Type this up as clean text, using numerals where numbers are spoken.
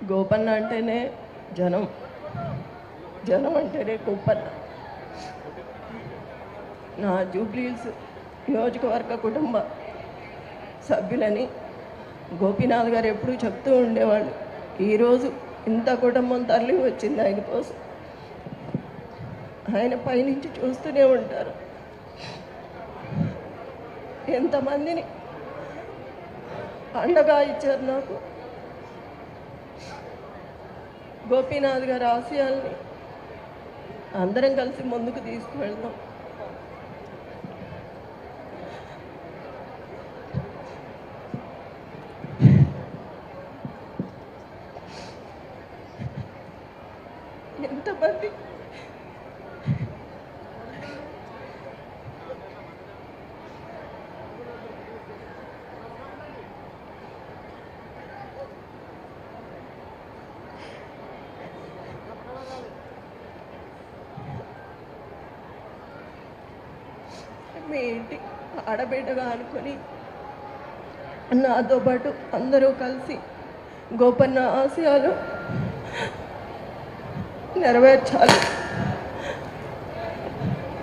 గోపన్న అంటేనే జనం, జనం అంటేనే గోపన్న. నా జూబ్లీహిల్స్ నియోజకవర్గ కుటుంబ సభ్యులని గోపీనాథ్ గారు ఎప్పుడూ చెప్తూ ఉండేవాళ్ళు. ఈరోజు ఇంత కుటుంబం తరలి వచ్చింది ఆయన కోసం. ఆయన పైనుంచి చూస్తూనే ఉంటారు. ఎంతమందిని అండగా ఇచ్చారు నాకు. గోపీనాథ్ గారి ఆశయాల్ని అందరం కలిసి ముందుకు తీసుకువెళ్దాం. ఎంతమంది మీ ఇంటి ఆడబిడ్డగా అనుకొని నాతో పాటు అందరూ కలిసి గోపన్న ఆశయాలు నెరవేర్చాలి.